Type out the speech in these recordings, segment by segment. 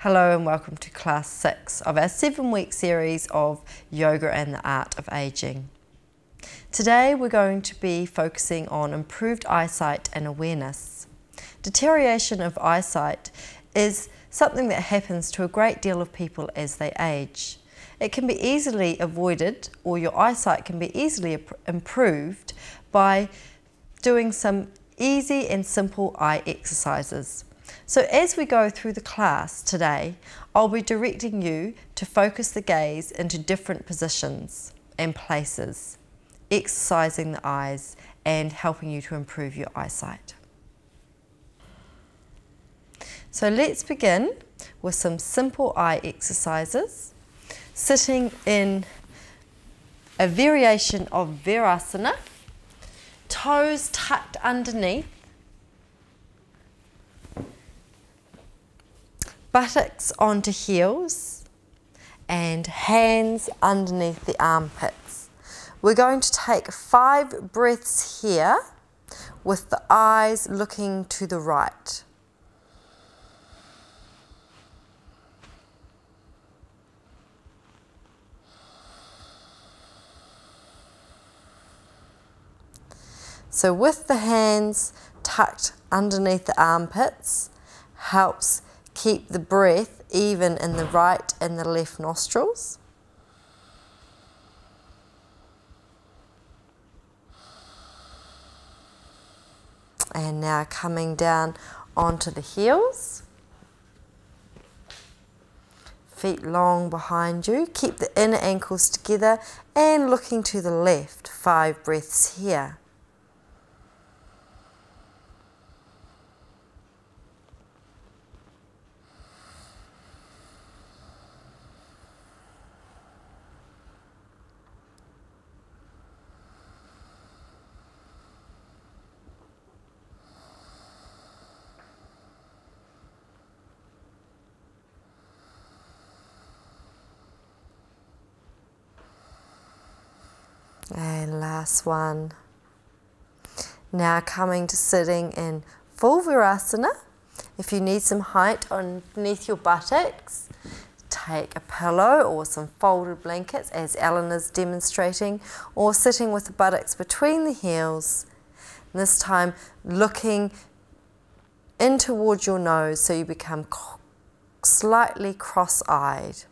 Hello and welcome to class 6 of our 7-week series of Yoga and the Art of Aging. Today we're going to be focusing on improved eyesight and awareness. Deterioration of eyesight is something that happens to a great deal of people as they age. It can be easily avoided, or your eyesight can be easily improved by doing some easy and simple eye exercises. So as we go through the class today, I'll be directing you to focus the gaze into different positions and places, exercising the eyes and helping you to improve your eyesight. So let's begin with some simple eye exercises. Sitting in a variation of Virasana, toes tucked underneath, buttocks onto heels and hands underneath the armpits. We're going to take 5 breaths here with the eyes looking to the right. So with the hands tucked underneath the armpits helps keep the breath even in the right and the left nostrils. And now coming down onto the heels. Feet long behind you. Keep the inner ankles together and looking to the left. 5 breaths here. And last one. Now coming to sitting in full Virasana. If you need some height underneath your buttocks, take a pillow or some folded blankets as Ellen is demonstrating, or sitting with the buttocks between the heels. And this time looking in towards your nose so you become slightly cross-eyed.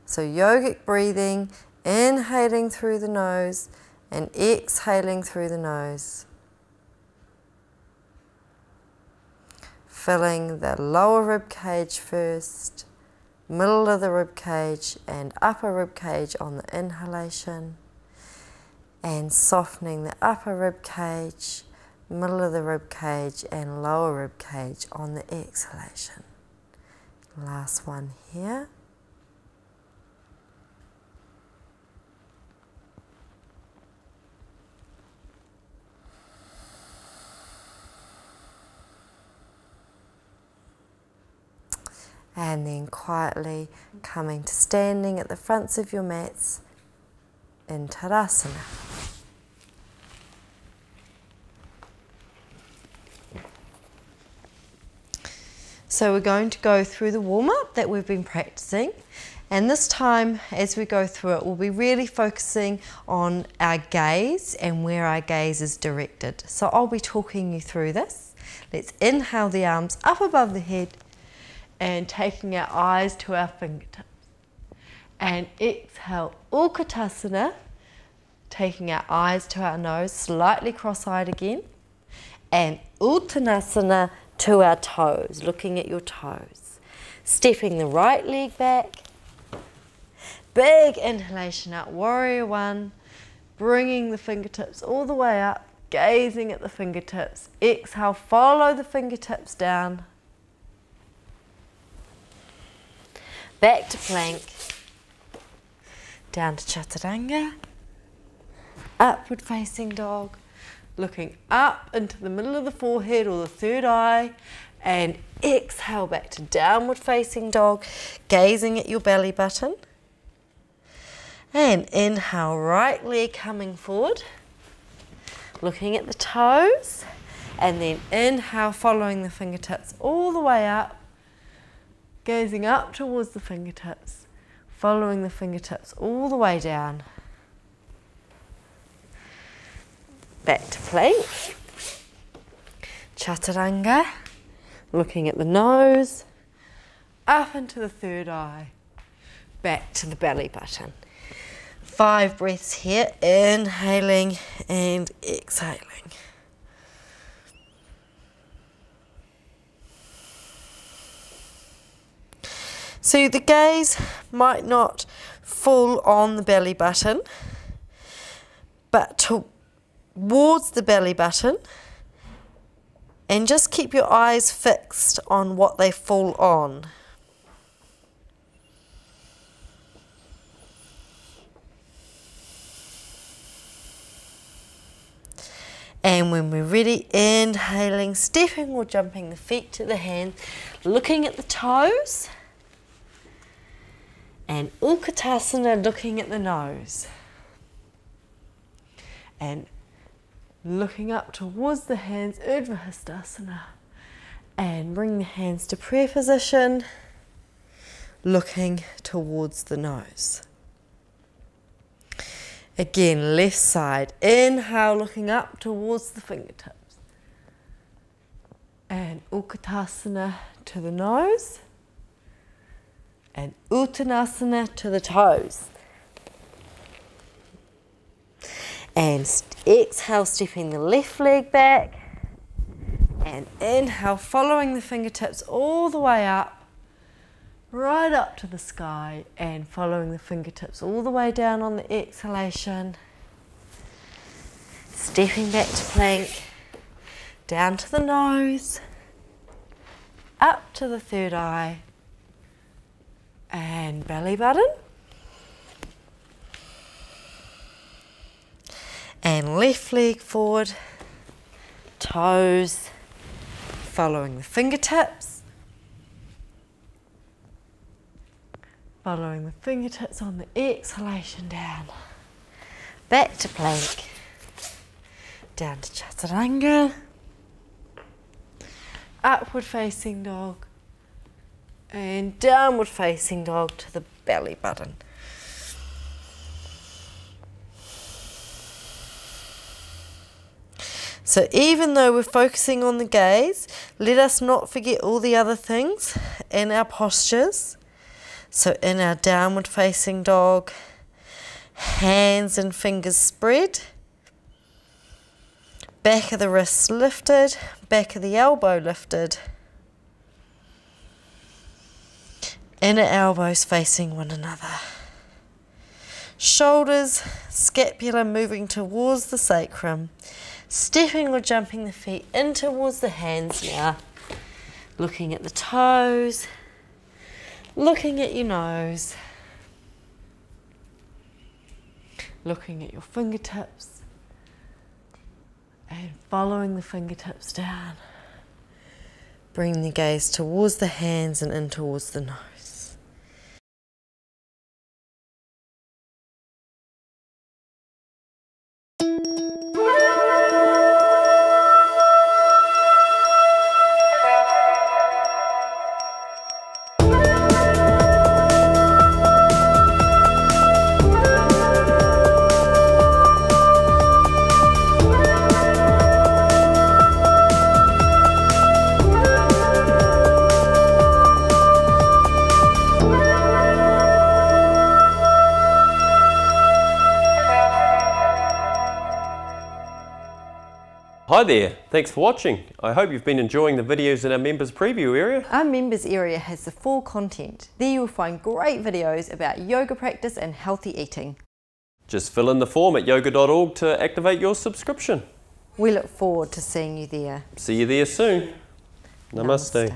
So yogic breathing, inhaling through the nose and exhaling through the nose. Filling the lower rib cage first, middle of the rib cage and upper rib cage on the inhalation, and softening the upper rib cage, middle of the rib cage and lower rib cage on the exhalation. Last one here. And then quietly coming to standing at the fronts of your mats in Tadasana. So we're going to go through the warm-up that we've been practicing, and this time as we go through it we'll be really focusing on our gaze and where our gaze is directed. So I'll be talking you through this. Let's inhale the arms up above the head and taking our eyes to our fingertips. And exhale, Utkatasana, taking our eyes to our nose, slightly cross-eyed again. And Uttanasana to our toes, looking at your toes. Stepping the right leg back. Big inhalation out, Warrior One. Bringing the fingertips all the way up, gazing at the fingertips. Exhale, follow the fingertips down. Back to plank, down to chaturanga, upward facing dog, looking up into the middle of the forehead or the third eye, and exhale back to downward facing dog, gazing at your belly button. And inhale, right leg coming forward, looking at the toes. And then inhale, following the fingertips all the way up, gazing up towards the fingertips, following the fingertips all the way down. Back to plank. Chaturanga, looking at the nose, up into the third eye, back to the belly button. 5 breaths here, inhaling and exhaling. So the gaze might not fall on the belly button, but towards the belly button, and just keep your eyes fixed on what they fall on. And when we're ready, inhaling, stepping or jumping the feet to the hands, looking at the toes. And Utkatasana, looking at the nose. And looking up towards the hands, Urdhva. And bring the hands to prayer position, looking towards the nose. Again, left side, inhale, looking up towards the fingertips. And Utkatasana to the nose. And Uttanasana to the toes. And exhale, stepping the left leg back. And inhale, following the fingertips all the way up, right up to the sky, and following the fingertips all the way down on the exhalation. Stepping back to plank, down to the nose, up to the third eye, and belly button. And left leg forward, toes, following the fingertips. Following the fingertips on the exhalation down. Back to plank. Down to Chaturanga. Upward facing dog. And downward facing dog to the belly button. So even though we're focusing on the gaze, let us not forget all the other things in our postures. So in our downward facing dog, hands and fingers spread, back of the wrists lifted, back of the elbow lifted, inner elbows facing one another. Shoulders, scapula moving towards the sacrum, stepping or jumping the feet in towards the hands now, looking at the toes, looking at your nose, looking at your fingertips, and following the fingertips down. Bring the gaze towards the hands and in towards the nose. Hi there, thanks for watching. I hope you've been enjoying the videos in our members preview area. Our members area has the full content. There you'll find great videos about yoga practice and healthy eating. Just fill in the form at yoga.org to activate your subscription. We look forward to seeing you there. See you there soon. Namaste. Namaste.